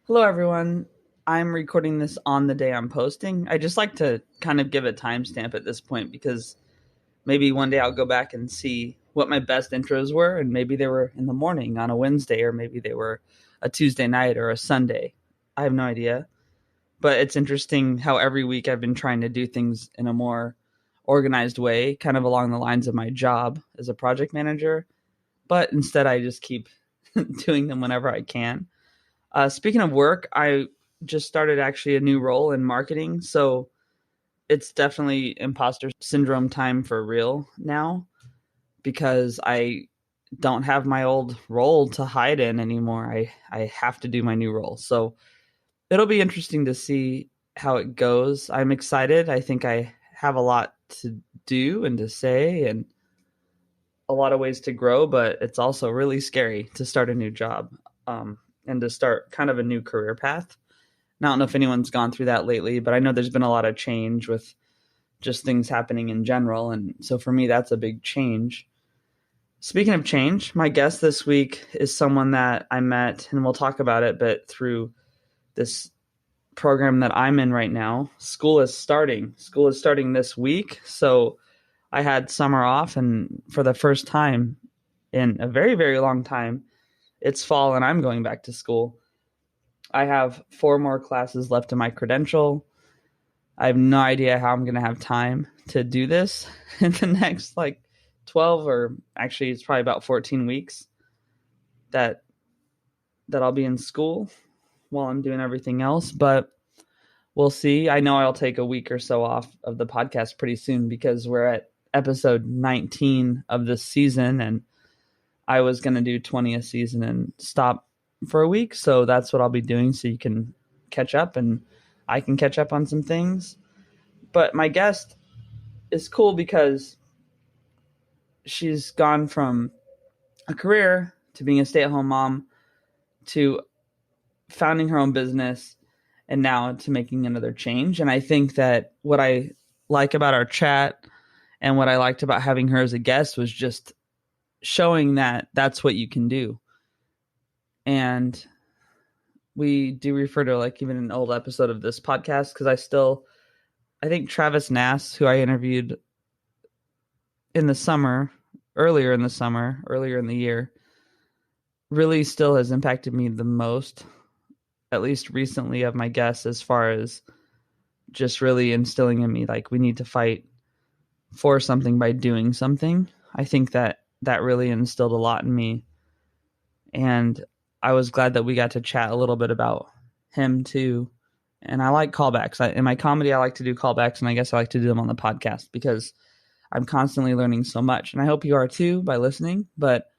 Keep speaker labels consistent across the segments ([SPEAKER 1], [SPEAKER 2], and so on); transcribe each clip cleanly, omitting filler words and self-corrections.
[SPEAKER 1] Hello, everyone. I'm recording this on the day I'm posting. I just like to kind of give a timestamp at this point because maybe one day I'll go back and see what my best intros were, and maybe they were in the morning on a Wednesday, or maybe they were a Tuesday night or a Sunday. I have no idea. But it's interesting how every week I've been trying to do things in a more organized way, kind of along the lines of my job as a project manager. But instead, I just keep doing them whenever I can. Speaking of work, I just started actually a new role in marketing. So it's definitely imposter syndrome time for real now because I don't have my old role to hide in anymore. I have to do my new role. So it'll be interesting to see how it goes. I'm excited. I think I have a lot to do and to say and a lot of ways to grow, but it's also really scary to start a new job. And to start kind of a new career path. Now, I don't know if anyone's gone through that lately, but I know there's been a lot of change with just things happening in general. And so for me, that's a big change. Speaking of change, my guest this week is someone that I met, and we'll talk about it, but through this program that I'm in right now. School is starting this week. So I had summer off, and for the first time in a very, very long time, it's fall and I'm going back to school. I have 4 more classes left in my credential. I have no idea how I'm going to have time to do this in the next 12 or actually it's probably about 14 weeks that I'll be in school while I'm doing everything else, but we'll see. I know I'll take a week or so off of the podcast pretty soon because we're at episode 19 of this season and I was going to do 20 a season and stop for a week. So that's what I'll be doing so you can catch up and I can catch up on some things. But my guest is cool because she's gone from a career to being a stay-at-home mom to founding her own business and now to making another change. And I think that what I like about our chat and what I liked about having her as a guest was just showing that that's what you can do. And we do refer to even an old episode of this podcast because I think Travis Nass, who I interviewed earlier in the year, really still has impacted me the most, at least recently of my guests, as far as just really instilling in me, we need to fight for something by doing something. I think that really instilled a lot in me. And I was glad that we got to chat a little bit about him too. And I like callbacks. In my comedy, I like to do callbacks, and I guess I like to do them on the podcast because I'm constantly learning so much. And I hope you are too by listening. But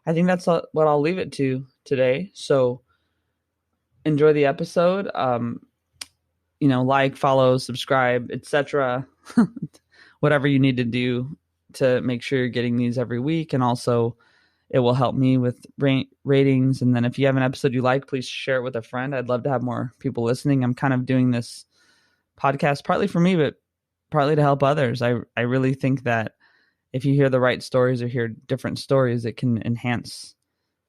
[SPEAKER 1] I think that's what I'll leave it to today. So enjoy the episode. Follow, subscribe, etc. Whatever you need to do to make sure you're getting these every week. And also it will help me with ratings. And then if you have an episode you like, please share it with a friend. I'd love to have more people listening. I'm kind of doing this podcast partly for me, but partly to help others. I really think that if you hear the right stories or hear different stories, it can enhance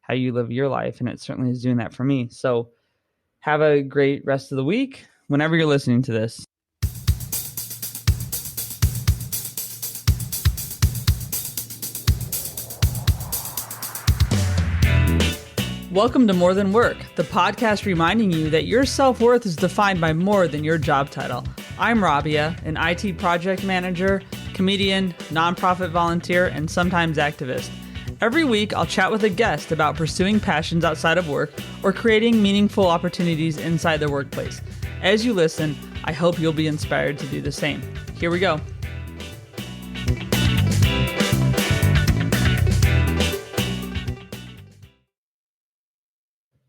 [SPEAKER 1] how you live your life. And it certainly is doing that for me. So have a great rest of the week whenever you're listening to this. Welcome to More Than Work, the podcast reminding you that your self-worth is defined by more than your job title. I'm Rabia, an IT project manager, comedian, nonprofit volunteer, and sometimes activist. Every week, I'll chat with a guest about pursuing passions outside of work or creating meaningful opportunities inside the workplace. As you listen, I hope you'll be inspired to do the same. Here we go.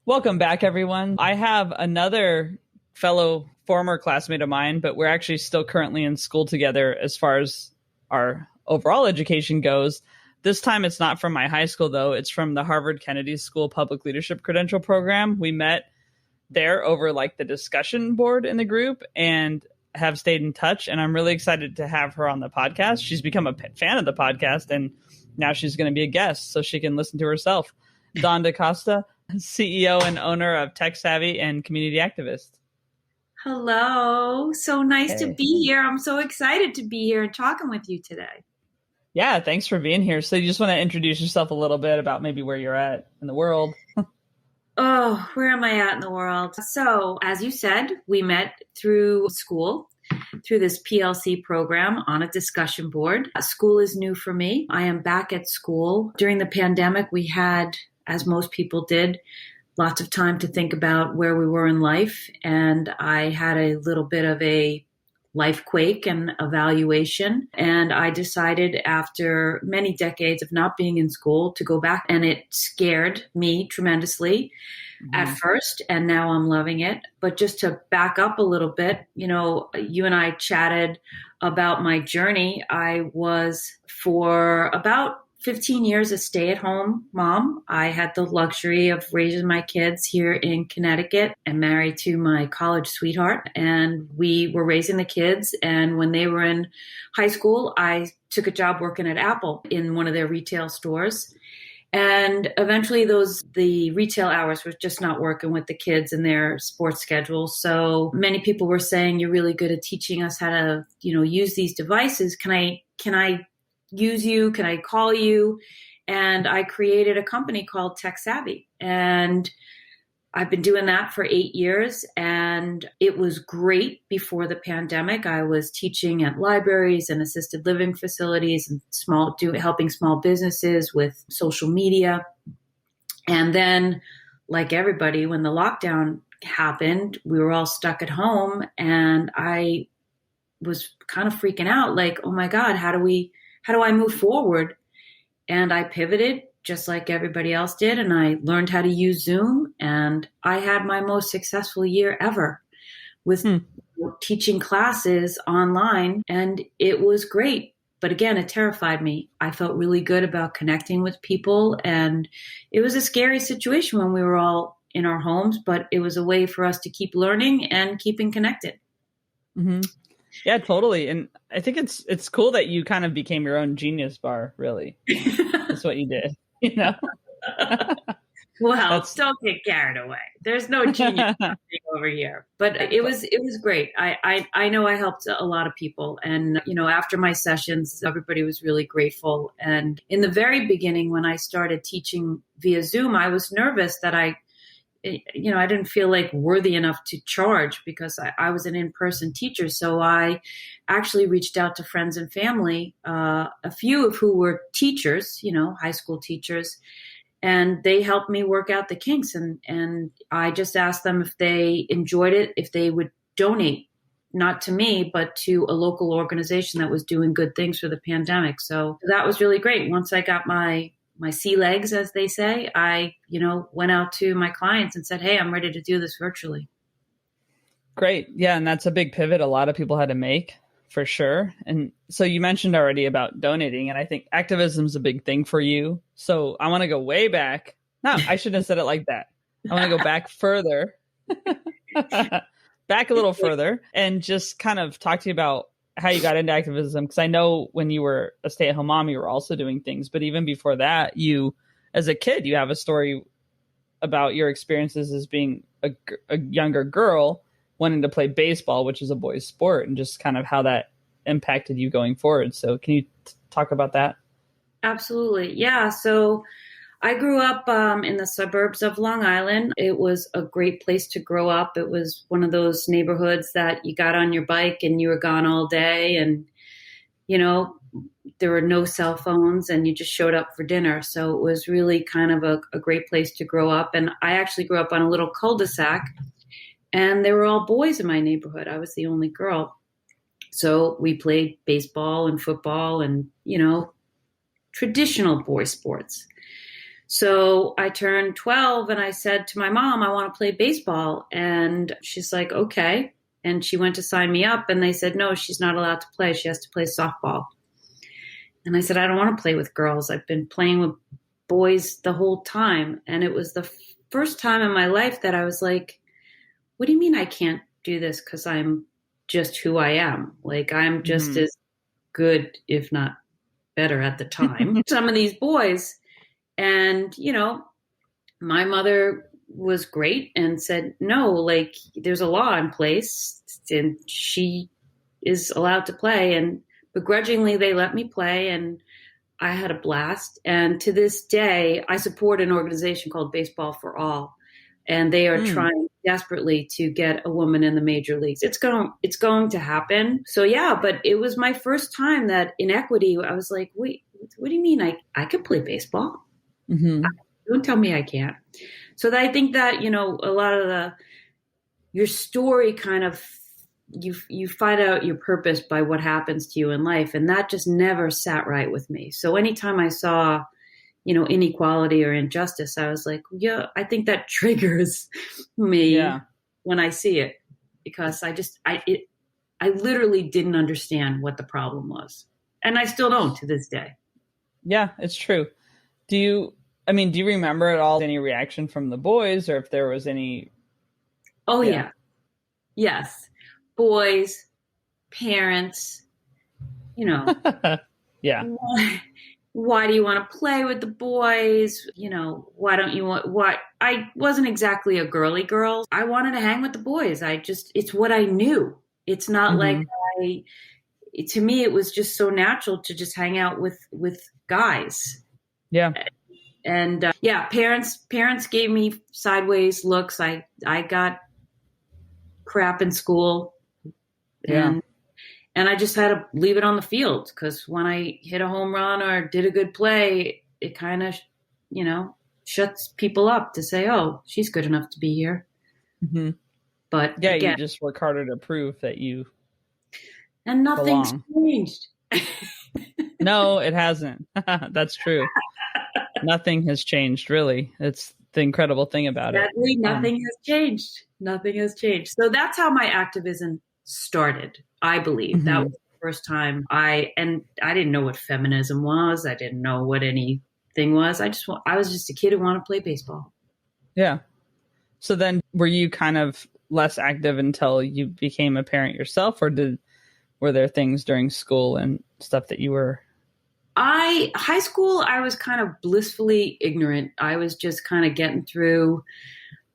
[SPEAKER 1] Welcome back, everyone. I have another fellow former classmate of mine, but we're actually still currently in school together as far as our overall education goes. This time it's not from my high school, though. It's from the Harvard Kennedy School Public Leadership Credential Program. We met there over the discussion board in the group and have stayed in touch. And I'm really excited to have her on the podcast. She's become a fan of the podcast, and now she's going to be a guest so she can listen to herself. Dawn DeCosta, CEO and owner of Tech Savvy and community activist.
[SPEAKER 2] Hello. So nice to
[SPEAKER 1] Hey.
[SPEAKER 2] be here. I'm so excited to be here and talking with you today.
[SPEAKER 1] Yeah, thanks for being here. So you just want to introduce yourself a little bit about maybe where you're at in the world?
[SPEAKER 2] Oh, where am I at in the world? So, as you said, we met through school, through this PLC program on a discussion board. School is new for me. I am back at school. During the pandemic, we had, as most people did, lots of time to think about where we were in life. And I had a little bit of a life quake and evaluation. And I decided after many decades of not being in school to go back. And it scared me tremendously at first. And now I'm loving it. But just to back up a little bit, you and I chatted about my journey. I was for about 15 years a stay-at-home mom. I had the luxury of raising my kids here in Connecticut and married to my college sweetheart. And we were raising the kids. And when they were in high school, I took a job working at Apple in one of their retail stores. And eventually the retail hours were just not working with the kids and their sports schedules. So many people were saying, you're really good at teaching us how to, use these devices. Can I use you? Can I call you? And I created a company called Tech Savvy. And I've been doing that for 8 years. And it was great before the pandemic. I was teaching at libraries and assisted living facilities and helping small businesses with social media. And then, like everybody, when the lockdown happened, we were all stuck at home. And I was kind of freaking out, like, oh my God, how do I move forward? And I pivoted just like everybody else did. And I learned how to use Zoom. And I had my most successful year ever with teaching classes online. And it was great. But again, it terrified me. I felt really good about connecting with people. And it was a scary situation when we were all in our homes, but it was a way for us to keep learning and keeping connected.
[SPEAKER 1] Mm-hmm. Yeah, totally. And I think it's cool that you kind of became your own genius bar, really. That's what you did,
[SPEAKER 2] Well, don't get carried away. There's no genius over here. But it was great. I know I helped a lot of people. And, after my sessions, everybody was really grateful. And in the very beginning, when I started teaching via Zoom, I was nervous that I didn't feel like worthy enough to charge because I was an in-person teacher. So I actually reached out to friends and family, a few of who were teachers, high school teachers, and they helped me work out the kinks. And I just asked them if they enjoyed it, if they would donate, not to me, but to a local organization that was doing good things for the pandemic. So that was really great. Once I got my sea legs, as they say, I, went out to my clients and said, hey, I'm ready to do this virtually.
[SPEAKER 1] Great. Yeah. And that's a big pivot a lot of people had to make, for sure. And so you mentioned already about donating, and I think activism is a big thing for you. So I want to go way back. No, I shouldn't have said it like that. I want to go back further, back a little further, and just kind of talk to you about how you got into activism. Because I know when you were a stay-at-home mom, you were also doing things. But even before that, you, as a kid, you have a story about your experiences as being a younger girl wanting to play baseball, which is a boys' sport, and just kind of how that impacted you going forward. So can you talk about that?
[SPEAKER 2] Absolutely. Yeah. So I grew up in the suburbs of Long Island. It was a great place to grow up. It was one of those neighborhoods that you got on your bike and you were gone all day. And, there were no cell phones and you just showed up for dinner. So it was really kind of a great place to grow up. And I actually grew up on a little cul-de-sac. And they were all boys in my neighborhood. I was the only girl. So we played baseball and football and, traditional boy sports. So I turned 12 and I said to my mom, I want to play baseball. And she's like, okay. And she went to sign me up and they said, no, she's not allowed to play. She has to play softball. And I said, I don't want to play with girls. I've been playing with boys the whole time. And it was the first time in my life that I was like, what do you mean I can't do this because I'm just who I am? Like, I'm just as good, if not better at the time, some of these boys. And, My mother was great and said, no, like there's a law in place and she is allowed to play. And begrudgingly, they let me play and I had a blast. And to this day, I support an organization called Baseball for All. And they are
[SPEAKER 1] Mm.
[SPEAKER 2] trying desperately to get a woman in the major leagues. It's going to happen. So yeah, but it was my first time that in equity, I was like, wait, what do you mean I could play baseball?
[SPEAKER 1] Hmm.
[SPEAKER 2] Don't tell me I can't. So I think that, a lot of your story kind of, you find out your purpose by what happens to you in life. And that just never sat right with me. So anytime I saw, inequality or injustice, I was like, yeah, I think that triggers me
[SPEAKER 1] Yeah.
[SPEAKER 2] when I see it because I literally didn't understand what the problem was. And I still don't to this day.
[SPEAKER 1] Yeah, it's true. Do you remember at all any reaction from the boys or if there was any?
[SPEAKER 2] Oh
[SPEAKER 1] Yeah.
[SPEAKER 2] yeah. Yes. Boys, parents, you know,
[SPEAKER 1] Yeah.
[SPEAKER 2] why do you want to play with the boys? Why don't you want what? I wasn't exactly a girly girl. I wanted to hang with the boys. It's what I knew. It's not like
[SPEAKER 1] Hmm.
[SPEAKER 2] I, to me, it was just so natural to just hang out with guys.
[SPEAKER 1] Yeah.
[SPEAKER 2] And yeah, parents gave me sideways looks. I got crap in school
[SPEAKER 1] Yeah.
[SPEAKER 2] and I just had to leave it on the field because when I hit a home run or did a good play, it kind of, shuts people up to say, oh, she's good enough to be here.
[SPEAKER 1] Hmm.
[SPEAKER 2] But
[SPEAKER 1] Yeah, you
[SPEAKER 2] again,
[SPEAKER 1] just work harder to prove that you
[SPEAKER 2] and nothing's
[SPEAKER 1] belong.
[SPEAKER 2] changed.
[SPEAKER 1] No, it hasn't. That's true. Nothing has changed, really. It's the incredible thing about it.
[SPEAKER 2] Sadly, nothing has changed. Nothing has changed. So that's how my activism started. I believe that
[SPEAKER 1] Mhm.
[SPEAKER 2] was the first time I didn't know what feminism was. I didn't know what anything was. I was just a kid who wanted to play baseball.
[SPEAKER 1] Yeah. So then were you kind of less active until you became a parent yourself, or were there things during school and stuff that you were?
[SPEAKER 2] High school, I was kind of blissfully ignorant. I was just kind of getting through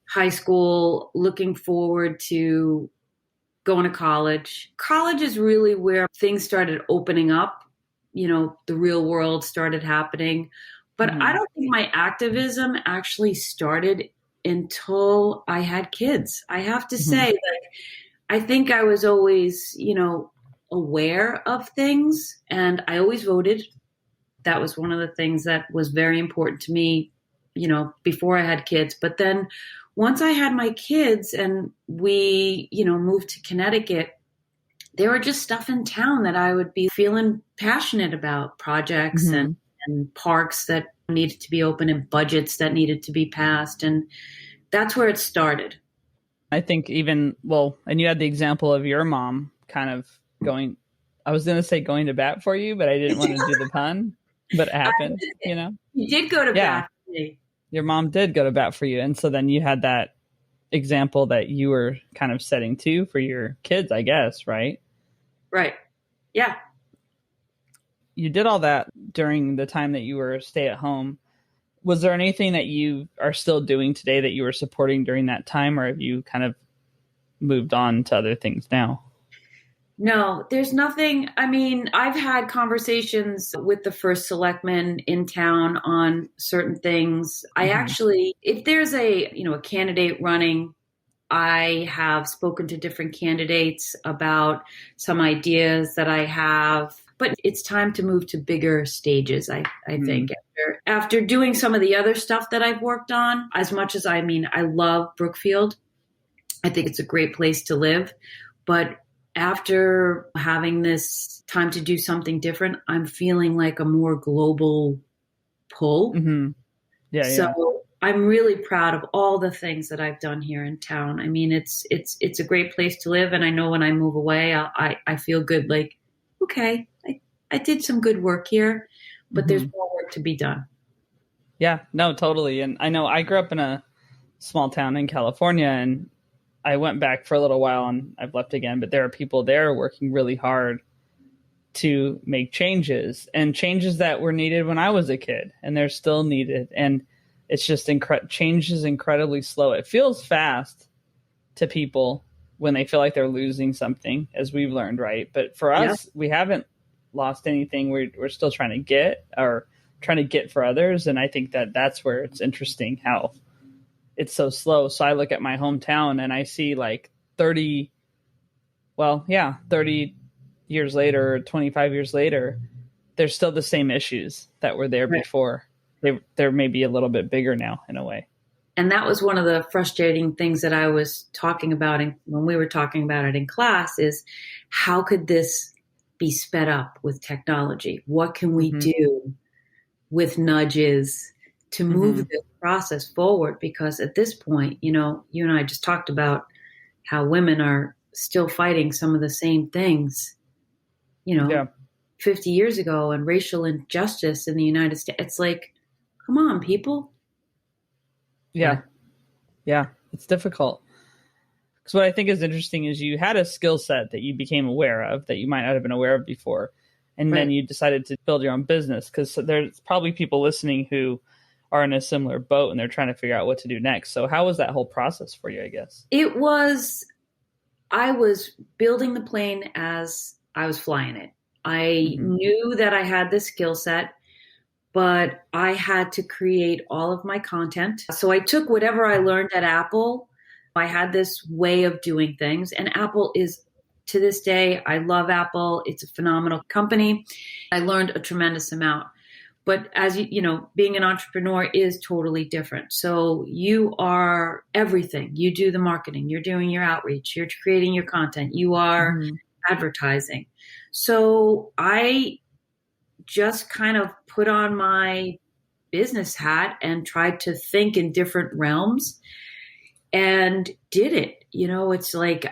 [SPEAKER 2] high school, looking forward to going to college. College is really where things started opening up. The real world started happening. But I
[SPEAKER 1] Mhm.
[SPEAKER 2] don't think my activism actually started until I had kids. I have to
[SPEAKER 1] Mhm.
[SPEAKER 2] say, like, I think I was always, aware of things and I always voted. That was one of the things that was very important to me, before I had kids. But then once I had my kids and we, moved to Connecticut, there were just stuff in town that I would be feeling passionate about, projects and,
[SPEAKER 1] Mhm.
[SPEAKER 2] and parks that needed to be open and budgets that needed to be passed. And that's where it started.
[SPEAKER 1] I think even, well, and you had the example of your mom kind of going, I was going to say going to bat for you, but I didn't want to do the pun, but it happened, you know?
[SPEAKER 2] You did go to
[SPEAKER 1] Yeah.
[SPEAKER 2] bat for me.
[SPEAKER 1] Your mom did go to bat for you. And so then you had that example that you were kind of setting too for your kids, I guess, right?
[SPEAKER 2] Right. Yeah.
[SPEAKER 1] You did all that during the time that you were stay at home. Was there anything that you are still doing today that you were supporting during that time, or have you kind of moved on to other things now?
[SPEAKER 2] No, there's nothing. I mean, I've had conversations with the first selectman in town on certain things. I
[SPEAKER 1] Hmm.
[SPEAKER 2] actually, if there's a candidate running, I have spoken to different candidates about some ideas that I have, but it's time to move to bigger stages, I
[SPEAKER 1] Hmm.
[SPEAKER 2] think. After doing some of the other stuff that I've worked on, as much as I love Brookfield, I think it's a great place to live. But after having this time to do something different, I'm feeling like a more global pull.
[SPEAKER 1] Hmm. Yeah, yeah.
[SPEAKER 2] So I'm really proud of all the things that I've done here in town. I mean, it's a great place to live, and I know when I move away, I feel good. Like, okay, I did some good work here, but there's
[SPEAKER 1] Hmm.
[SPEAKER 2] more work to be done.
[SPEAKER 1] Yeah, no, totally. And I know I grew up in a small town in California, and I went back for a little while and I've left again, but there are people there working really hard to make changes, and changes that were needed when I was a kid and they're still needed. And it's just change is incredibly slow. It feels fast to people when they feel like they're losing something, as we've learned, right? But for us, we haven't lost anything. We're still trying to get for others. And I think that's where it's interesting how it's so slow. So I look at my hometown and I see like 30 years later, or 25 years later, there's still the same issues that were there before. They're maybe a little bit bigger now in a way.
[SPEAKER 2] And that was one of the frustrating things that I was talking about when we were talking about it in class is how could this be sped up with technology? What can we do with nudges to move this process forward? Because at this point, you and I just talked about how women are still fighting some of the same things, 50 years ago, and racial injustice in the United States. It's like, come on, people.
[SPEAKER 1] Yeah. It's difficult. Because what I think is interesting is you had a skill set that you became aware of that you might not have been aware of before. And then you decided to build your own business, because there's probably people listening who are in a similar boat and they're trying to figure out what to do next. So how was that whole process for you, I guess?
[SPEAKER 2] I was building the plane as I was flying it. I knew that I had this skill set, but I had to create all of my content. So I took whatever I learned at Apple. I had this way of doing things, and Apple is, to this day, I love Apple. It's a phenomenal company. I learned a tremendous amount. But as being an entrepreneur is totally different. So you are everything. You do the marketing, you're doing your outreach, you're creating your content, you are advertising. So I just kind of put on my business hat and tried to think in different realms and did it. It's like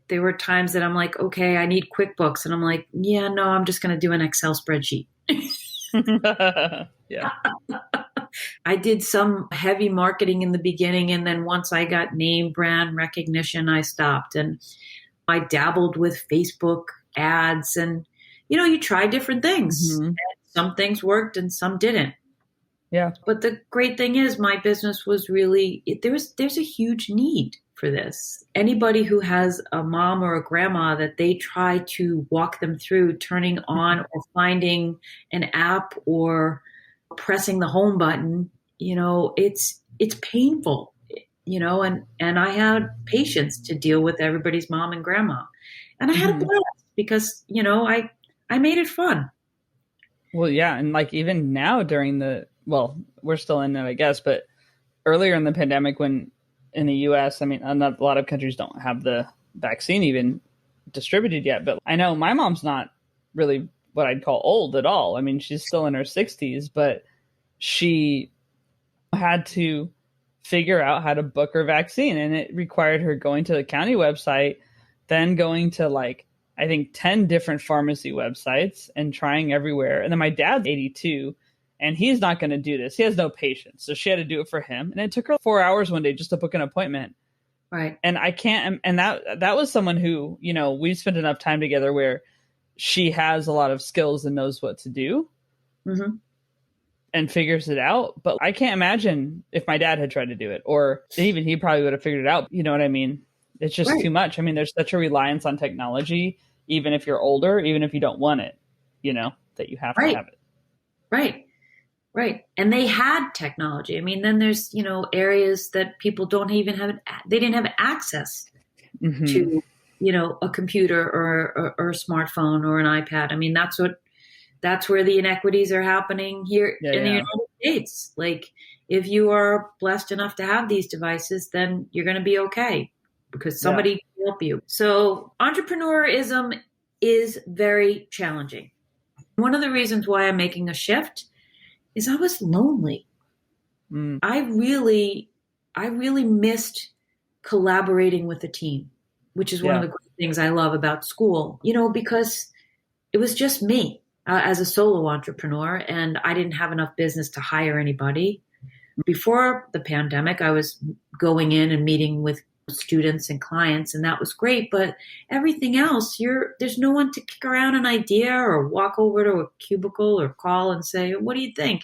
[SPEAKER 2] there were times that I'm like, okay, I need QuickBooks. And I'm like, yeah, no, I'm just going to do an Excel spreadsheet.
[SPEAKER 1] Yeah.
[SPEAKER 2] I did some heavy marketing in the beginning. And then once I got name brand recognition, I stopped, and I dabbled with Facebook ads, and, you try different things. And some things worked and some didn't.
[SPEAKER 1] Yeah.
[SPEAKER 2] But the great thing is my business was really, there's a huge need for this. Anybody who has a mom or a grandma that they try to walk them through turning on or finding an app or pressing the home button, it's painful, and I had patience to deal with everybody's mom and grandma. And I had a blast because, I made it fun.
[SPEAKER 1] Well, yeah. And like even now we're still in it, I guess, but earlier in the pandemic, when in the US, I mean, a lot of countries don't have the vaccine even distributed yet, but I know my mom's not really what I'd call old at all. I mean, she's still in her 60s, but she had to figure out how to book her vaccine, and it required her going to the county website, then going to I think 10 different pharmacy websites and trying everywhere. And then my dad's 82 and he's not going to do this. He has no patience. So she had to do it for him. And it took her 4 hours one day just to book an appointment.
[SPEAKER 2] Right.
[SPEAKER 1] And that was someone who, we spent enough time together where she has a lot of skills and knows what to do and figures it out. But I can't imagine if my dad had tried to do it, or even he probably would have figured it out. You know what I mean? It's just too much. I mean, there's such a reliance on technology, even if you're older, even if you don't want it, that you have to have it.
[SPEAKER 2] Right. Right. And they had technology. I mean, then there's, areas that people don't even they didn't have access to, a computer or a smartphone or an iPad. I mean, that's where the inequities are happening here in the United States. Like, if you are blessed enough to have these devices, then you're going to be okay because somebody can help you. So entrepreneurism is very challenging. One of the reasons why I'm making a shift is I was lonely. I really missed collaborating with a team, which is one of the great things I love about school, because it was just me as a solo entrepreneur, and I didn't have enough business to hire anybody. Before the pandemic, I was going in and meeting with students and clients, and that was great. But everything else, there's no one to kick around an idea or walk over to a cubicle or call and say, what do you think?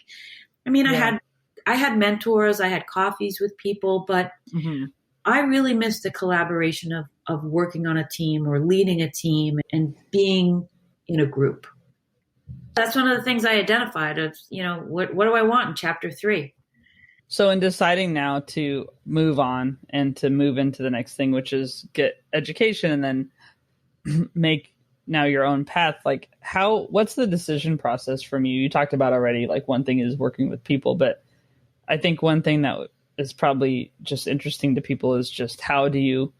[SPEAKER 2] I mean, I I had mentors, I had coffees with people, but I really missed the collaboration of working on a team or leading a team and being in a group. That's one of the things I identified of, what do I want in chapter 3?
[SPEAKER 1] So in deciding now to move on and to move into the next thing, which is get education and then make now your own path, like what's the decision process from you? You talked about already, like one thing is working with people, but I think one thing that is probably just interesting to people is just how do you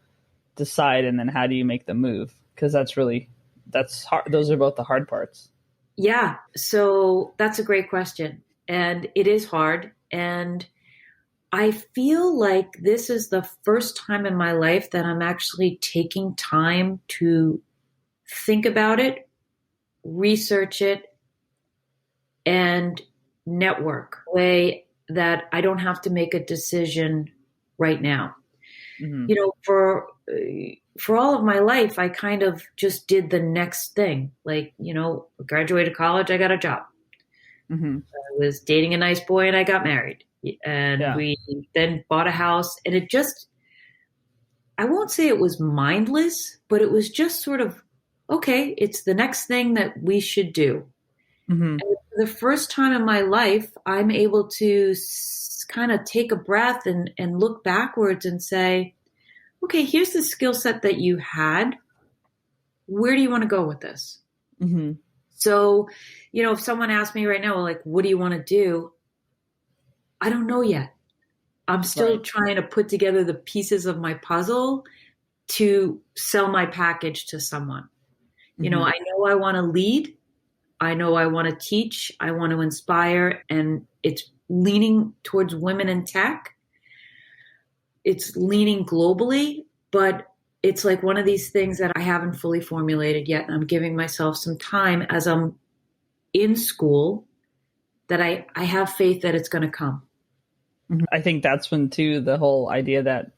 [SPEAKER 1] decide and then how do you make the move? Because that's hard. Those are both the hard parts.
[SPEAKER 2] Yeah. So that's a great question. And it is hard. And I feel like this is the first time in my life that I'm actually taking time to think about it, research it, and network in a way that I don't have to make a decision right now.
[SPEAKER 1] Mm-hmm.
[SPEAKER 2] For all of my life, I kind of just did the next thing. Like, graduated college, I got a job.
[SPEAKER 1] Mm-hmm.
[SPEAKER 2] I was dating a nice boy and I got married. And we then bought a house, and it just, I won't say it was mindless, but it was just sort of, okay, it's the next thing that we should do.
[SPEAKER 1] Mm-hmm.
[SPEAKER 2] And for the first time in my life, I'm able to kind of take a breath and look backwards and say, okay, here's the skill set that you had. Where do you want to go with this?
[SPEAKER 1] Mm-hmm.
[SPEAKER 2] So, if someone asked me right now, like, what do you want to do? I don't know yet. I'm still trying to put together the pieces of my puzzle to sell my package to someone. I know I want to lead. I know I want to teach. I want to inspire. And it's leaning towards women in tech. It's leaning globally, but it's like one of these things that I haven't fully formulated yet. And I'm giving myself some time as I'm in school that I have faith that it's going to come.
[SPEAKER 1] I think that's when, too, the whole idea that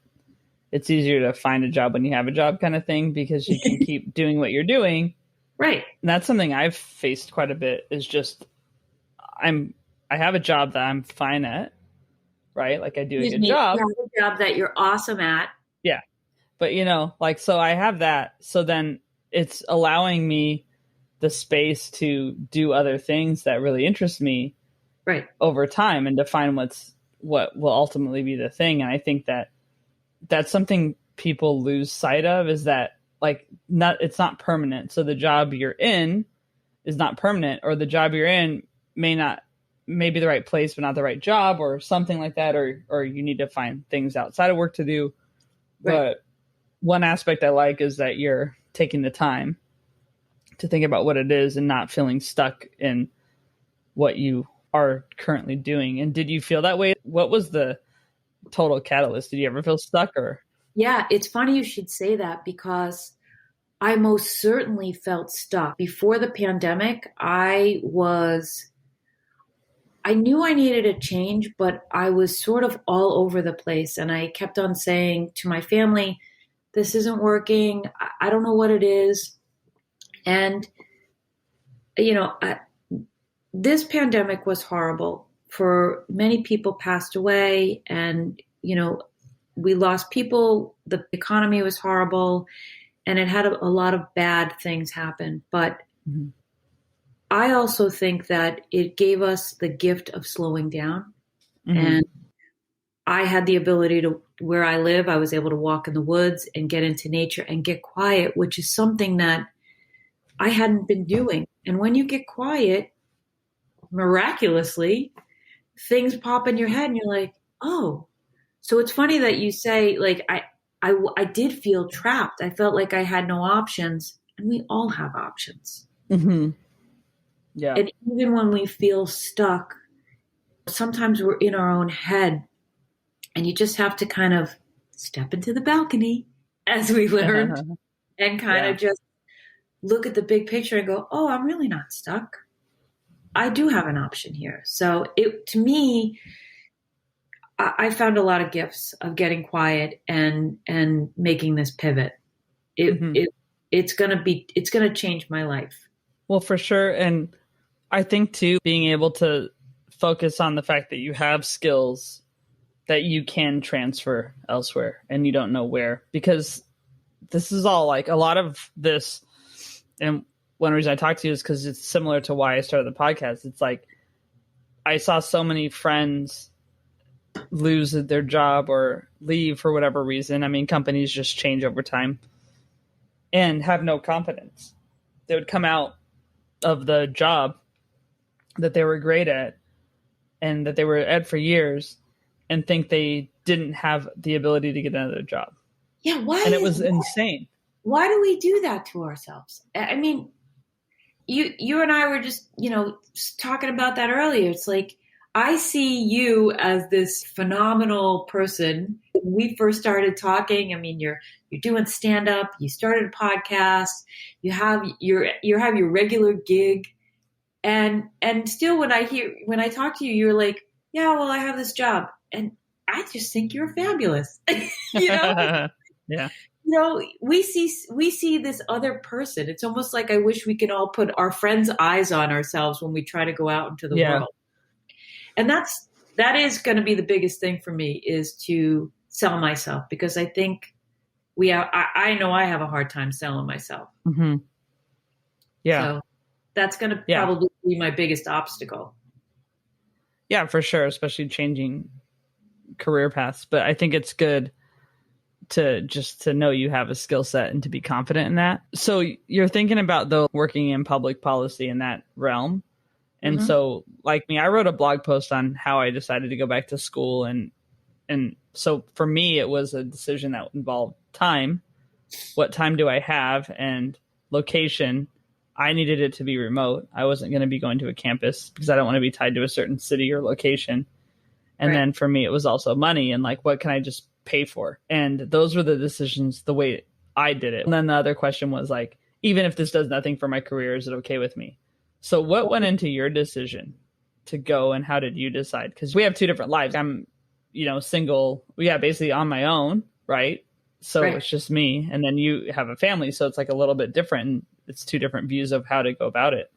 [SPEAKER 1] it's easier to find a job when you have a job kind of thing, because you can keep doing what you're doing.
[SPEAKER 2] Right.
[SPEAKER 1] And that's something I've faced quite a bit is just I have a job that I'm fine at, right? Like I do a good job.
[SPEAKER 2] You have a job that you're awesome at.
[SPEAKER 1] Yeah. But, so I have that. So then it's allowing me the space to do other things that really interest me over time and define what will ultimately be the thing. And I think that that's something people lose sight of, is that it's not permanent. So the job you're in is not permanent, or the job you're in may be the right place, but not the right job or something like that. Or you need to find things outside of work to do. Right. But one aspect I like is that you're taking the time to think about what it is and not feeling stuck in what you are currently doing. And did you feel that way? What was the total catalyst? Did you ever feel stuck? Or?
[SPEAKER 2] Yeah, it's funny you should say that, because I most certainly felt stuck. Before the pandemic, I knew I needed a change, but I was sort of all over the place. And I kept on saying to my family, this isn't working. I don't know what it is. And, this pandemic was horrible. For many people passed away, and, we lost people. The economy was horrible, and it had a lot of bad things happen. But I also think that it gave us the gift of slowing down. And I had the ability to, where I live, I was able to walk in the woods and get into nature and get quiet, which is something that I hadn't been doing. And when you get quiet, miraculously, things pop in your head and you're like, oh. So it's funny that you say, like, I did feel trapped. I felt like I had no options, and we all have options.
[SPEAKER 1] Mm-hmm. Yeah.
[SPEAKER 2] And even when we feel stuck, sometimes we're in our own head, and you just have to kind of step into the balcony, as we learned, and kind of just look at the big picture and go, oh, I'm really not stuck. I do have an option here. So to me, I found a lot of gifts of getting quiet and making this pivot. It's going to change my life.
[SPEAKER 1] Well, for sure. And I think too, being able to focus on the fact that you have skills that you can transfer elsewhere and you don't know where, because this is all like a lot of this. And one reason I talk to you is because it's similar to why I started the podcast. It's like I saw so many friends lose their job or leave for whatever reason. I mean, companies just change over time and have no confidence. They would come out of the job that they were great at and that they were at for years and think they didn't have the ability to get another job.
[SPEAKER 2] Yeah, why?
[SPEAKER 1] And it was insane.
[SPEAKER 2] Why do we do that to ourselves? I mean, you and I were just, talking about that earlier. It's like, I see you as this phenomenal person. When we first started talking, I mean, you're doing stand up, you started a podcast, you have your regular gig. And still when I talk to you, you're like, yeah, well, I have this job. And I just think you're fabulous.
[SPEAKER 1] Yeah.
[SPEAKER 2] We see this other person. It's almost like I wish we could all put our friends' eyes on ourselves when we try to go out into the world. And that is going to be the biggest thing for me, is to sell myself, because I think I know I have a hard time selling myself.
[SPEAKER 1] Mm-hmm. Yeah.
[SPEAKER 2] So that's going to probably be my biggest obstacle.
[SPEAKER 1] Yeah, for sure. Especially changing career paths. But I think it's good to know you have a skill set and to be confident in that. So you're thinking about, though, working in public policy in that realm. And
[SPEAKER 2] Mm-hmm.
[SPEAKER 1] So, like me, I wrote a blog post on how I decided to go back to school. And so for me, it was a decision that involved time. What time do I have? And location. I needed it to be remote. I wasn't going to be going to a campus because I don't want to be tied to a certain city or location. And then for me, it was also money and like, what can I just pay for? And those were the decisions, the way I did it. And then the other question was like, even if this does nothing for my career, is it okay with me? So what went into your decision to go, and how did you decide? Because we have two different lives. I'm, single. Basically on my own, right? So It's just me. And then you have a family. So it's like a little bit different. And it's two different views of how to go about it.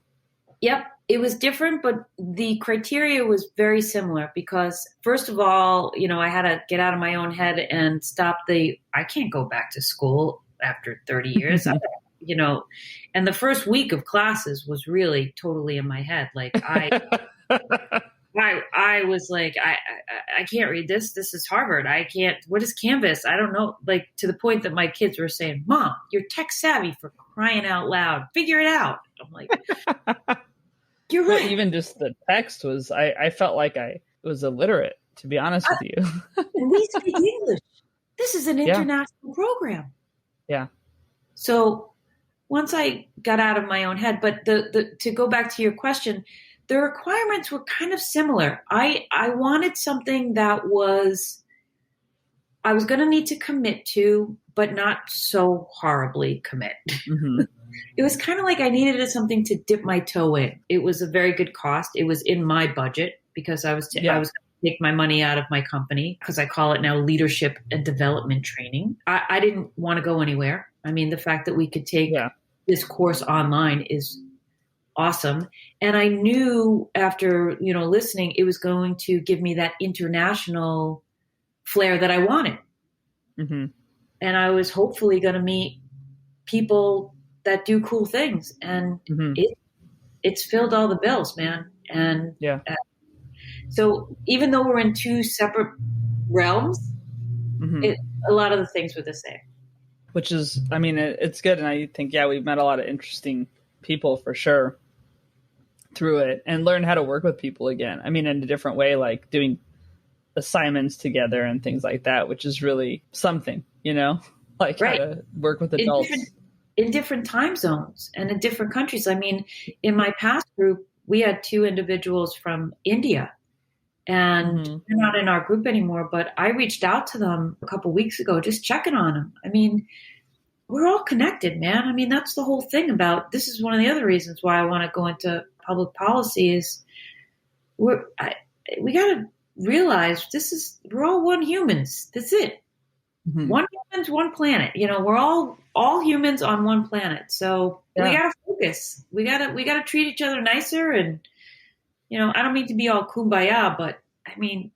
[SPEAKER 2] Yep. It was different, but the criteria was very similar because, first of all, I had to get out of my own head and stop I can't go back to school after 30 years, and the first week of classes was really totally in my head. Like I was like, I can't read this. This is Harvard. I can't, what is Canvas? I don't know. Like, to the point that my kids were saying, Mom, you're tech savvy, for crying out loud. Figure it out. I'm like, you're right.
[SPEAKER 1] Well, even just the text was, I felt like I was illiterate, to be honest with you.
[SPEAKER 2] And we speak English. This is an international program.
[SPEAKER 1] Yeah.
[SPEAKER 2] So once I got out of my own head, but to go back to your question, the requirements were kind of similar. I wanted something that I was going to need to commit to, but not so horribly commit.
[SPEAKER 1] Mm-hmm.
[SPEAKER 2] It was kind of like I needed something to dip my toe in. It was a very good cost. It was in my budget because I was going to take my money out of my company, because I call it now leadership and development training. I didn't want to go anywhere. I mean, the fact that we could take this course online is awesome. And I knew after, listening, it was going to give me that international flair that I wanted.
[SPEAKER 1] Mm-hmm. And
[SPEAKER 2] I was hopefully going to meet people that do cool things. And it's filled all the bills, man. And so even though we're in two separate realms, a lot of the things were the same.
[SPEAKER 1] Which is, I mean, it's good. And I think, we've met a lot of interesting people for sure through it, and learn how to work with people again. I mean, in a different way, like doing assignments together and things like that, which is really something, like how to work with adults.
[SPEAKER 2] In different time zones and in different countries. I mean, in my past group, we had two individuals from India, and they're not in our group anymore, but I reached out to them a couple of weeks ago, just checking on them. I mean, we're all connected, man. I mean, that's the whole thing this is one of the other reasons why I want to go into public policy is we got to realize we're all one humans. That's it. Mm-hmm. One humans, one planet. We're all humans on one planet. So we got to focus. We got to treat each other nicer, and I don't mean to be all kumbaya, but I mean,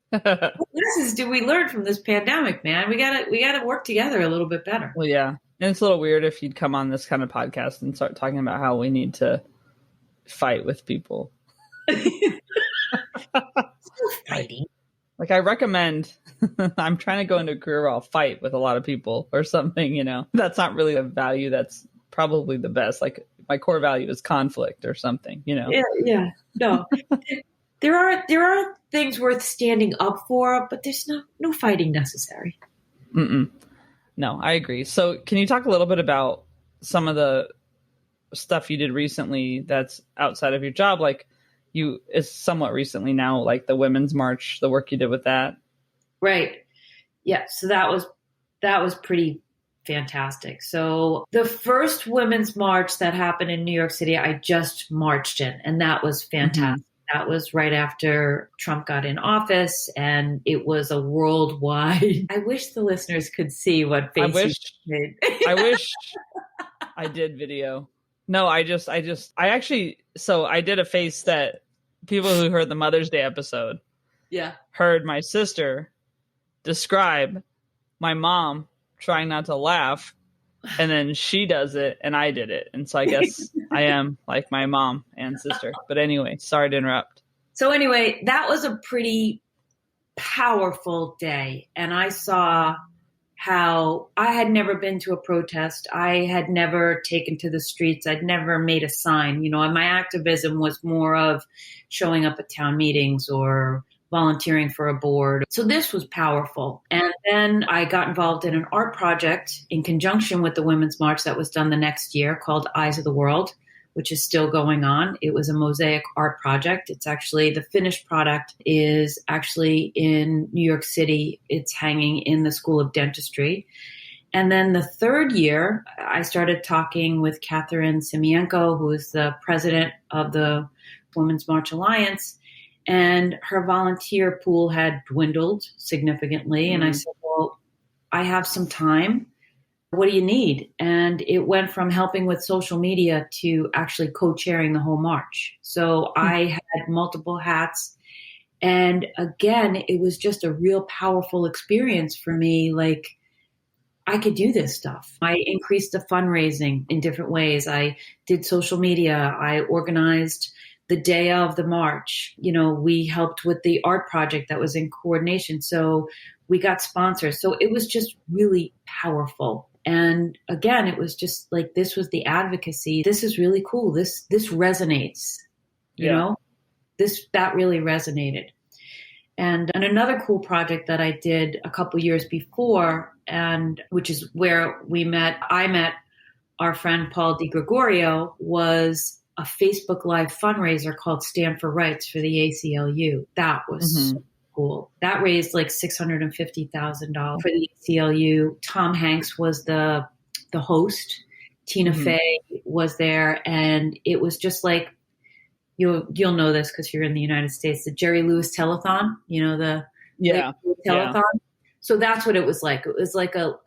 [SPEAKER 2] what lessons do we learn from this pandemic, man? We gotta work together a little bit better.
[SPEAKER 1] Well, yeah. And it's a little weird if you'd come on this kind of podcast and start talking about how we need to fight with people.
[SPEAKER 2] Fighting.
[SPEAKER 1] Like I recommend, I'm trying to go into a career where I'll fight with a lot of people or something, That's not really a value that's probably the best. Like my core value is conflict or something,
[SPEAKER 2] Yeah. No. There are things worth standing up for, but there's no fighting necessary.
[SPEAKER 1] No, I agree. So can you talk a little bit about some of the stuff you did recently that's outside of your job? Like is somewhat recently now, like the Women's March, the work you did with that.
[SPEAKER 2] Right. Yeah. So that was pretty fantastic. So the first Women's March that happened in New York City, I just marched in, and that was fantastic. That was right after Trump got in office, and it was a worldwide. I wish the listeners could see what face you made.
[SPEAKER 1] I wish I did video. No, I did a face that people who heard the Mother's Day episode heard my sister describe my mom trying not to laugh, and then she does it and I did it. And so I guess I am like my mom and sister. But anyway, sorry to interrupt.
[SPEAKER 2] So anyway, that was a pretty powerful day. And I saw how I had never been to a protest. I had never taken to the streets. I'd never made a sign, and my activism was more of showing up at town meetings or volunteering for a board. So this was powerful. And then I got involved in an art project in conjunction with the Women's March that was done the next year called Eyes of the World, which is still going on. It was a mosaic art project. It's actually, the finished product is actually in New York City. It's hanging in the School of Dentistry. And then the third year, I started talking with Catherine Simienko, who is the president of the Women's March Alliance. And her volunteer pool had dwindled significantly. And I said, well, I have some time. What do you need? And it went from helping with social media to actually co-chairing the whole march. So I had multiple hats. And again, it was just a real powerful experience for me. Like, I could do this stuff. I increased the fundraising in different ways. I did social media. I organized the day of the march. We helped with the art project that was in coordination. So we got sponsors. So it was just really powerful. And again, it was just like, this was the advocacy. This is really cool. This resonates, that really resonated. And another cool project that I did a couple years before, and which is where I met our friend Paul DiGregorio, was a Facebook Live fundraiser called Stand for Rights for the ACLU. That was so cool. That raised like $650,000 for the ACLU. Tom Hanks was the host. Tina Fey was there, and it was just like, you'll know this because you're in the United States, the Jerry Lewis telethon, the telethon. Yeah. So that's what it was like. It was like a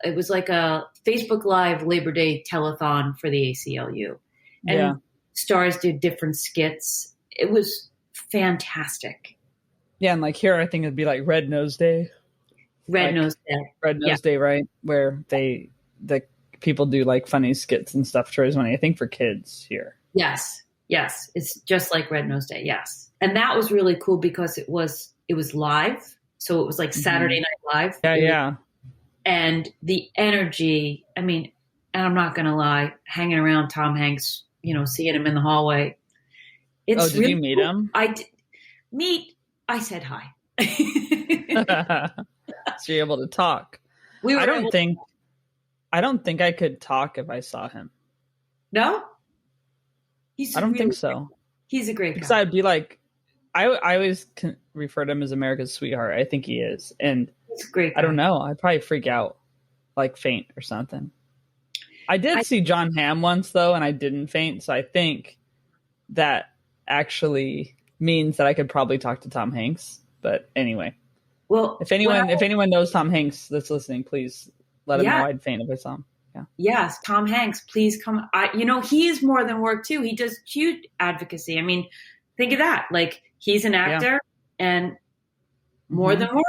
[SPEAKER 2] Facebook Live Labor Day telethon for the ACLU. And stars did different skits. It was fantastic.
[SPEAKER 1] Yeah, and like here, I think it'd be like Red Nose Day.
[SPEAKER 2] Red Nose
[SPEAKER 1] Day, right? Where the people do like funny skits and stuff to raise money. I think for kids here.
[SPEAKER 2] Yes, it's just like Red Nose Day. Yes, and that was really cool because it was live, so it was like Saturday Night Live.
[SPEAKER 1] Yeah.
[SPEAKER 2] And the energy. I mean, and I'm not gonna lie, hanging around Tom Hanks, seeing him in the hallway.
[SPEAKER 1] Did you meet him?
[SPEAKER 2] I said hi.
[SPEAKER 1] So you're able to talk. I don't think I could talk if I saw him.
[SPEAKER 2] No?
[SPEAKER 1] I don't think so.
[SPEAKER 2] He's a great guy.
[SPEAKER 1] Because I'd be like, I always refer to him as America's sweetheart. I think he is. And
[SPEAKER 2] he's a great guy.
[SPEAKER 1] I don't know. I'd probably freak out, like faint or something. I did see John Hamm once, though, and I didn't faint. So I think that actually means that I could probably talk to Tom Hanks. But anyway,
[SPEAKER 2] well,
[SPEAKER 1] if anyone knows Tom Hanks that's listening, please let him know I'd faint if I saw him. Yeah.
[SPEAKER 2] Yes, Tom Hanks, please come. He is more than work too. He does huge advocacy. I mean, think of that. Like, he's an
[SPEAKER 1] Yeah.
[SPEAKER 2] actor and more
[SPEAKER 1] Hmm.
[SPEAKER 2] than work.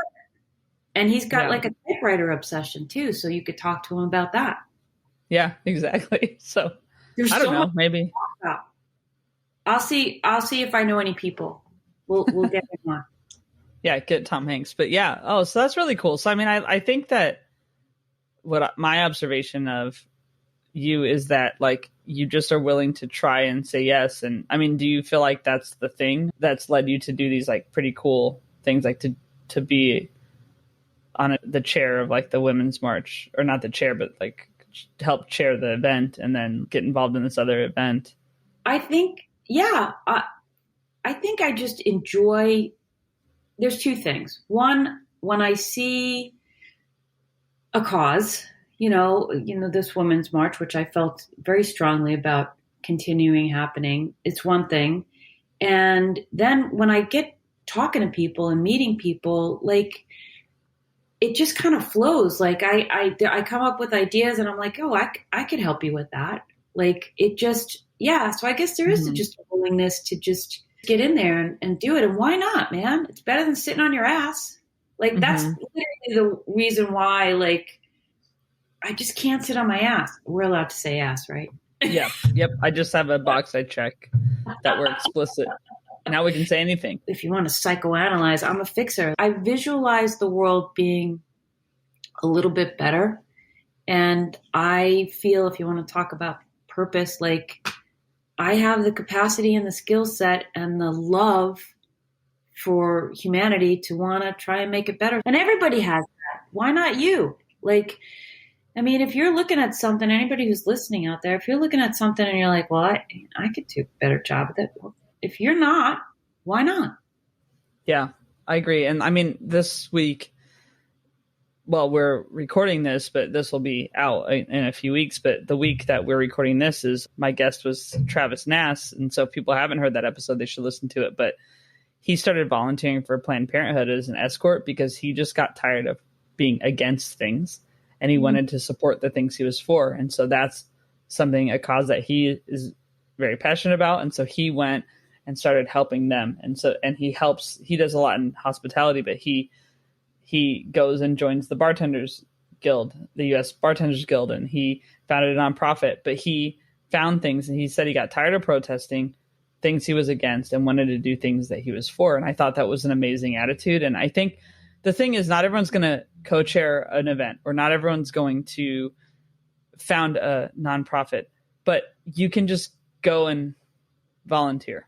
[SPEAKER 2] And he's got
[SPEAKER 1] Yeah.
[SPEAKER 2] like a typewriter obsession too. So you could talk to him about that.
[SPEAKER 1] Yeah, exactly. So
[SPEAKER 2] There's
[SPEAKER 1] I don't
[SPEAKER 2] so much
[SPEAKER 1] know, maybe.
[SPEAKER 2] to talk about. I'll see if I know any people. We'll get him on.
[SPEAKER 1] Yeah, get Tom Hanks. But yeah, oh, so that's really cool. So I mean, I think that my observation of you is that like you just are willing to try and say yes. And I mean, do you feel like that's the thing that's led you to do these like pretty cool things, like to be on the chair of like the Women's March, or not the chair, but like help chair the event and then get involved in this other event?
[SPEAKER 2] I think, yeah, I think I just enjoy. There's two things. One, when I see a cause, this Women's March, which I felt very strongly about continuing happening, it's one thing. And then when I get talking to people and meeting people, like, it just kind of flows. Like, I come up with ideas and I'm like, oh, I could help you with that. Like, it just, yeah. So I guess there is
[SPEAKER 1] Mm-hmm.
[SPEAKER 2] just a willingness to just get in there and do it. And why not, man? It's better than sitting on your ass. Like, that's
[SPEAKER 1] Mm-hmm.
[SPEAKER 2] literally the reason why, like, I just can't sit on my ass. We're allowed to say ass, right?
[SPEAKER 1] Yeah. Yep. I just have a box I check that we're explicit. Now we can say anything.
[SPEAKER 2] If you want to psychoanalyze, I'm a fixer. I visualize the world being a little bit better. And I feel, if you want to talk about purpose, like, I have the capacity and the skill set and the love for humanity to want to try and make it better. And everybody has that. Why not you? Like, I mean, if you're looking at something, anybody who's listening out there, if you're looking at something and you're like, well, I could do a better job with it. Well, if you're not, why not?
[SPEAKER 1] Yeah, I agree. And I mean, this week, well, we're recording this, but this will be out in a few weeks. But the week that we're recording this is my guest was Travis Nass. And so if people haven't heard that episode, they should listen to it. But he started volunteering for Planned Parenthood as an escort because he just got tired of being against things and he wanted to support the things he was for. And so that's a cause that he is very passionate about. And so he went and started helping them. And he does a lot in hospitality, but he goes and joins the Bartenders Guild, the U.S. Bartenders Guild, and he founded a nonprofit. But he found things, and he said he got tired of protesting things he was against and wanted to do things that he was for. And I thought that was an amazing attitude. And I think the thing is, not everyone's going to co-chair an event, or not everyone's going to found a nonprofit, but you can just go and volunteer.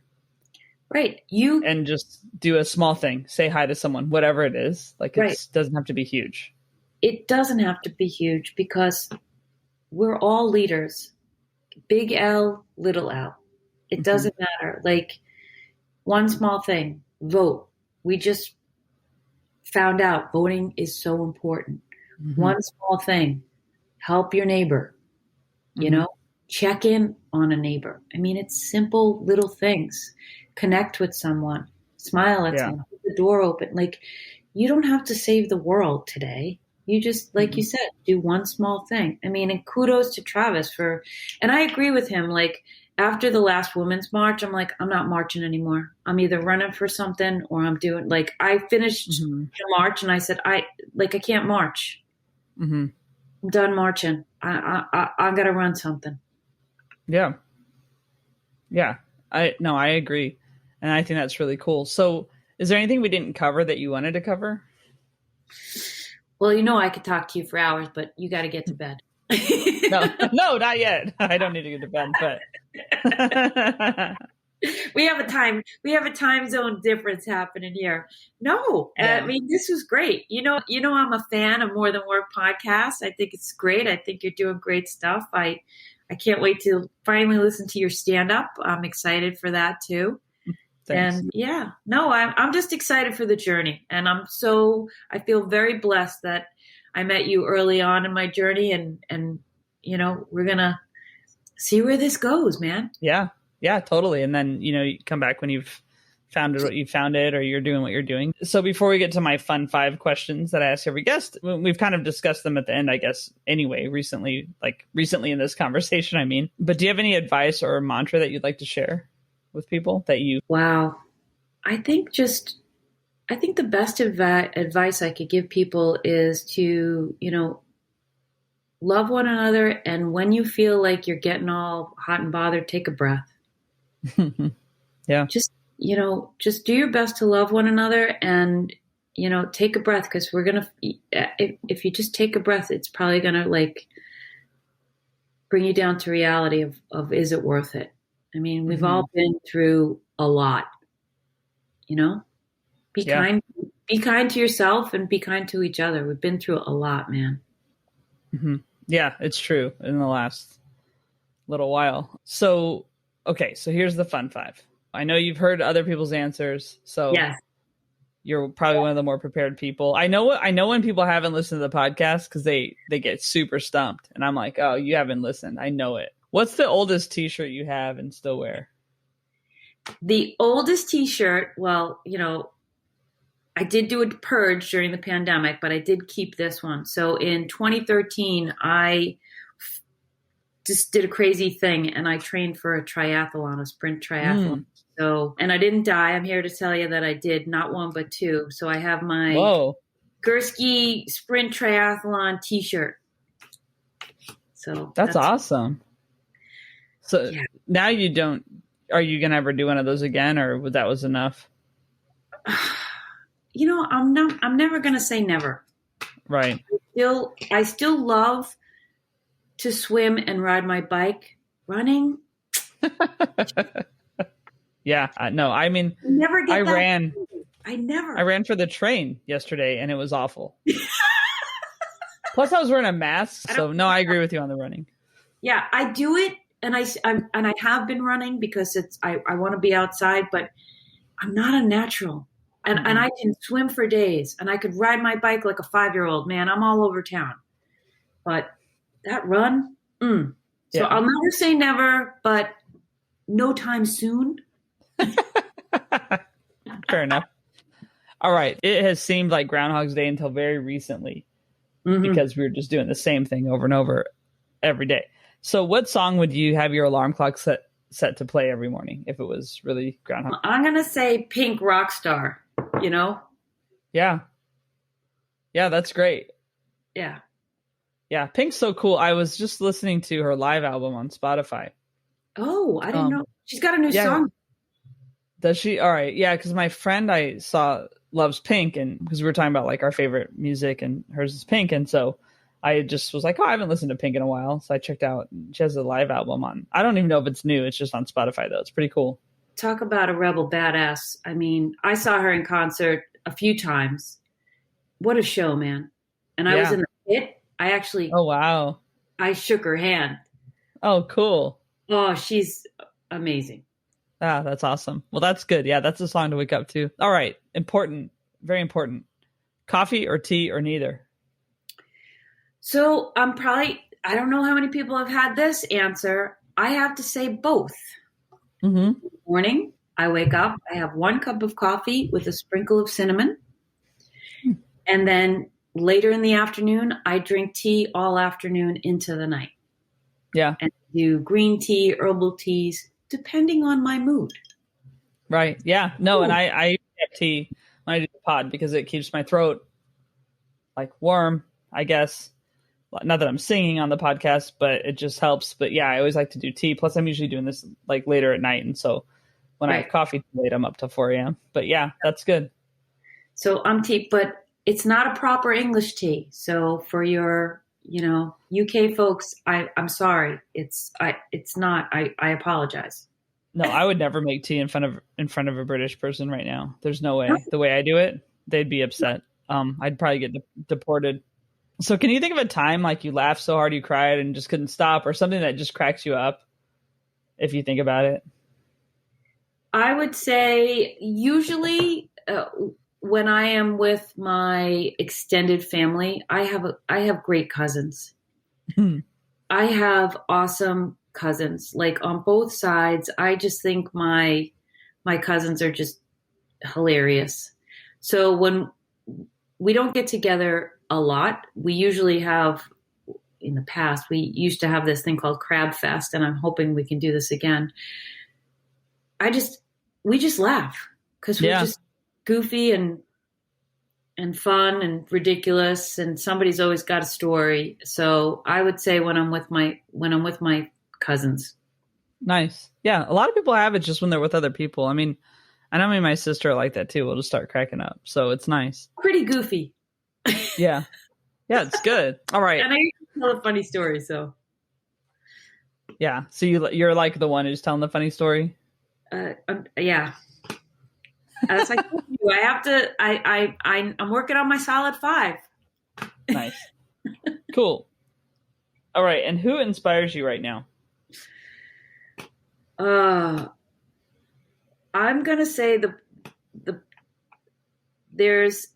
[SPEAKER 2] Right.
[SPEAKER 1] And just do a small thing, say hi to someone, whatever it is. Like, it doesn't have to be huge.
[SPEAKER 2] It doesn't have to be huge because we're all leaders. Big L, little L. It doesn't matter. Like, one small thing, vote. We just found out voting is so important. Mm-hmm. One small thing, help your neighbor. Check in on a neighbor. I mean, it's simple little things. Connect with someone, smile at someone, keep the door open. Like, you don't have to save the world today. You just, like you said, do one small thing. I mean, and kudos to Travis and I agree with him. Like, after the last Women's March, I'm like, I'm not marching anymore. I'm either running for something or I'm doing, like, I finished the march and I said, I can't march. I'm done marching. I'm going to run something.
[SPEAKER 1] Yeah. Yeah. I agree. And I think that's really cool. So is there anything we didn't cover that you wanted to cover?
[SPEAKER 2] Well, I could talk to you for hours, but you got to get to bed.
[SPEAKER 1] No, not yet. I don't need to get to bed, but
[SPEAKER 2] we have a time zone difference happening here. No, I mean, this was great. I'm a fan of More Than Work podcast. I think it's great. I think you're doing great stuff. I can't wait to finally listen to your stand-up. I'm excited for that too.
[SPEAKER 1] Thanks.
[SPEAKER 2] And I'm just excited for the journey. And I feel very blessed that I met you early on in my journey and we're going to see where this goes, man.
[SPEAKER 1] Yeah. Yeah, totally. And then, you come back when you've founded what you founded or you're doing what you're doing. So before we get to my fun 5 questions that I ask every guest, we've kind of discussed them at the end, I guess, anyway, recently in this conversation, I mean. But do you have any advice or mantra that you'd like to share with people that you?
[SPEAKER 2] Wow. I think the best advice I could give people is to, love one another. And when you feel like you're getting all hot and bothered, take a breath.
[SPEAKER 1] Yeah.
[SPEAKER 2] Just do your best to love one another and, take a breath, because if you just take a breath, it's probably going to like bring you down to reality of is it worth it? I mean, we've all been through a lot, be kind to yourself and be kind to each other. We've been through a lot, man.
[SPEAKER 1] Mm-hmm. Yeah, it's true in the last little while. So, okay. So here's the fun five. I know you've heard other people's answers. So
[SPEAKER 2] yes.
[SPEAKER 1] You're probably one of the more prepared people. I know when people haven't listened to the podcast because they get super stumped. And I'm like, oh, you haven't listened. I know it. What's the oldest t-shirt you have and still wear?
[SPEAKER 2] The oldest t-shirt, well, I did do a purge during the pandemic, but I did keep this one. So in 2013, I just did a crazy thing and I trained for a triathlon, a sprint triathlon. So, and I didn't die. I'm here to tell you that I did not one, but two. So I have my Gursky sprint triathlon t-shirt. So
[SPEAKER 1] that's awesome. So now are you going to ever do one of those again, or that was enough?
[SPEAKER 2] I'm never going to say never.
[SPEAKER 1] Right.
[SPEAKER 2] I still love to swim and ride my bike. Running.
[SPEAKER 1] Yeah, no, I mean, I ran for the train yesterday and it was awful. Plus I was wearing a mask. So no, I agree with you on the running.
[SPEAKER 2] Yeah, I do it. And I have been running because I want to be outside, but I'm not a natural. And I can swim for days and I could ride my bike like a 5-year-old, man. I'm all over town. But that run, So I'll never say never, but no time soon.
[SPEAKER 1] Fair enough. All right. It has seemed like Groundhog's Day until very recently because we were just doing the same thing over and over every day. So what song would you have your alarm clock set to play every morning if it was really Groundhog?
[SPEAKER 2] I'm going to say Pink Rockstar,
[SPEAKER 1] Yeah. Yeah, that's great.
[SPEAKER 2] Yeah.
[SPEAKER 1] Yeah, Pink's so cool. I was just listening to her live album on Spotify.
[SPEAKER 2] Oh, I didn't know. She's got a new song.
[SPEAKER 1] Does she? All right. Yeah, because my friend I saw loves Pink, and because we were talking about like our favorite music, and hers is Pink, and so I just was like, oh, I haven't listened to Pink in a while, so I checked out. She has a live album on. I don't even know if it's new. It's just on Spotify though. It's pretty cool.
[SPEAKER 2] Talk about a rebel badass. I mean, I saw her in concert a few times. What a show, man! And I was in the pit. I actually.
[SPEAKER 1] Oh wow!
[SPEAKER 2] I shook her hand.
[SPEAKER 1] Oh, cool.
[SPEAKER 2] Oh, she's amazing.
[SPEAKER 1] Ah, that's awesome. Well, that's good. Yeah, that's a song to wake up to. All right. Important. Very important. Coffee or tea or neither?
[SPEAKER 2] So I don't know how many people have had this answer. I have to say both. Morning, I wake up, I have 1 cup of coffee with a sprinkle of cinnamon. And then later in the afternoon, I drink tea all afternoon into the night.
[SPEAKER 1] Yeah.
[SPEAKER 2] And do green tea, herbal teas, depending on my mood.
[SPEAKER 1] Right. Yeah. No, and I have tea when I do the pod because it keeps my throat like warm, I guess. Not that I'm singing on the podcast, but it just helps. But yeah, I always like to do tea. Plus, I'm usually doing this like later at night. And so when I have coffee late, I'm up till 4 a.m. But yeah, that's good. So
[SPEAKER 2] I'm tea, but it's not a proper English tea. So for your, UK folks, I'm sorry. It's not. I apologize.
[SPEAKER 1] No, I would never make tea in front of a British person right now. There's no way. The way I do it, they'd be upset. I'd probably get deported. So can you think of a time like you laughed so hard you cried and just couldn't stop, or something that just cracks you up if you think about it?
[SPEAKER 2] I would say usually when I am with my extended family, I have great cousins. I have awesome cousins, like on both sides. I just think my cousins are just hilarious. So when we don't get together a lot, we usually have, in the past, we used to have this thing called Crab Fest, and I'm hoping we can do this again. we just laugh because we're just goofy and fun and ridiculous, and somebody's always got a story. So I would say when I'm with my cousins.
[SPEAKER 1] Nice. Yeah. A lot of people have it just when they're with other people. I mean, I know me and my sister are like that too. We'll just start cracking up. So it's nice.
[SPEAKER 2] Pretty goofy.
[SPEAKER 1] Yeah. Yeah, it's good. All right.
[SPEAKER 2] And I tell a funny story, so.
[SPEAKER 1] Yeah. So you're like the one who's telling the funny story?
[SPEAKER 2] Yeah. As I told you, I have to. I'm working on my solid 5.
[SPEAKER 1] Nice. Cool. All right. And who inspires you right now?
[SPEAKER 2] I'm gonna say there's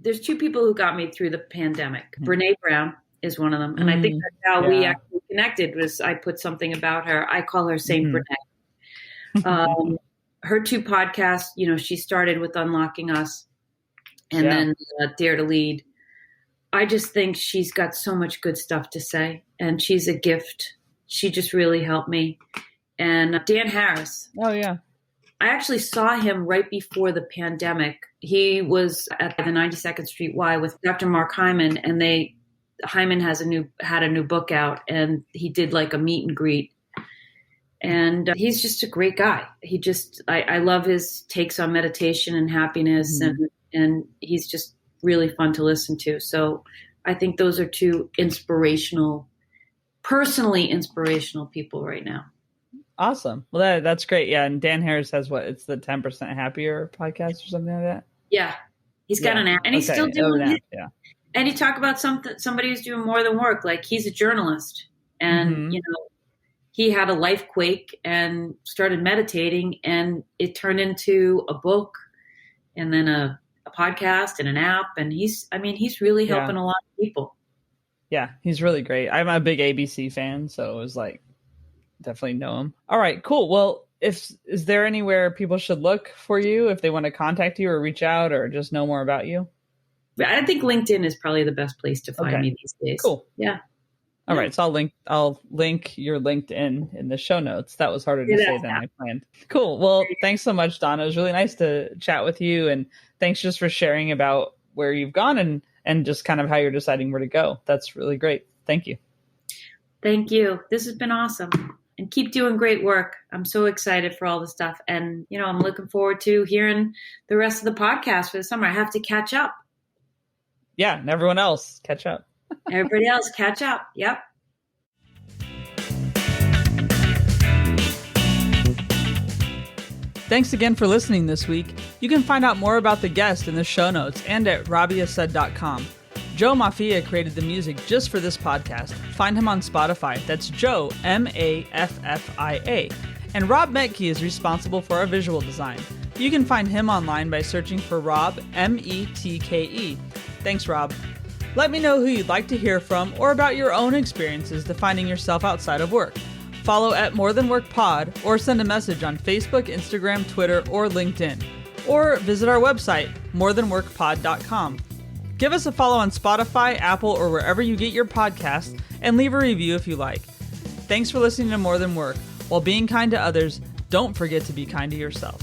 [SPEAKER 2] 2 people who got me through the pandemic. Brene Brown is one of them, and I think that's how we actually connected. Was I put something about her? I call her Saint Brene. Her 2 podcasts, she started with Unlocking Us and then Dare to Lead. I just think she's got so much good stuff to say, and she's a gift. She just really helped me. And Dan Harris. Oh, yeah. I actually saw him right before the pandemic. He was at the 92nd Street Y with Dr. Mark Hyman, and Hyman had a new book out, and he did like a meet and greet. And he's just a great guy. I love his takes on meditation and happiness, and he's just really fun to listen to. So I think those are 2 personally inspirational people right now.
[SPEAKER 1] Awesome. Well, that's great. Yeah. And Dan Harris has it's the 10% Happier podcast or something like that?
[SPEAKER 2] Yeah. He's got an app, and he's still doing it.
[SPEAKER 1] Yeah.
[SPEAKER 2] And he talked about somebody who's doing more than work. Like, he's a journalist, and, he had a life quake and started meditating, and it turned into a book and then a podcast and an app. And he's really helping a lot of people. Yeah.
[SPEAKER 1] He's really great. I'm a big ABC fan, so it was like, definitely know him. All right, cool. Well, is there anywhere people should look for you if they want to contact you or reach out or just know more about you?
[SPEAKER 2] I think LinkedIn is probably the best place to find me these days.
[SPEAKER 1] Cool.
[SPEAKER 2] Yeah.
[SPEAKER 1] All right. So I'll link your LinkedIn in the show notes. That was harder to say than I planned. Cool. Well, thanks so much, Donna. It was really nice to chat with you, and thanks just for sharing about where you've gone and just kind of how you're deciding where to go. That's really great. Thank you.
[SPEAKER 2] Thank you. This has been awesome. And keep doing great work. I'm so excited for all the stuff. And, I'm looking forward to hearing the rest of the podcast for the summer. I have to catch up.
[SPEAKER 1] Yeah. And everyone else, catch up.
[SPEAKER 2] Everybody else, catch up. Yep.
[SPEAKER 1] Thanks again for listening this week. You can find out more about the guest in the show notes and at RabiaSaid.com. Joe Maffia created the music just for this podcast. Find him on Spotify. That's Joe, Maffia. And Rob Metke is responsible for our visual design. You can find him online by searching for Rob, Metke. Thanks, Rob. Let me know who you'd like to hear from or about your own experiences defining yourself outside of work. Follow at More Than Work Pod or send a message on Facebook, Instagram, Twitter, or LinkedIn. Or visit our website, morethanworkpod.com. Give us a follow on Spotify, Apple, or wherever you get your podcasts, and leave a review if you like. Thanks for listening to More Than Work. While being kind to others, don't forget to be kind to yourself.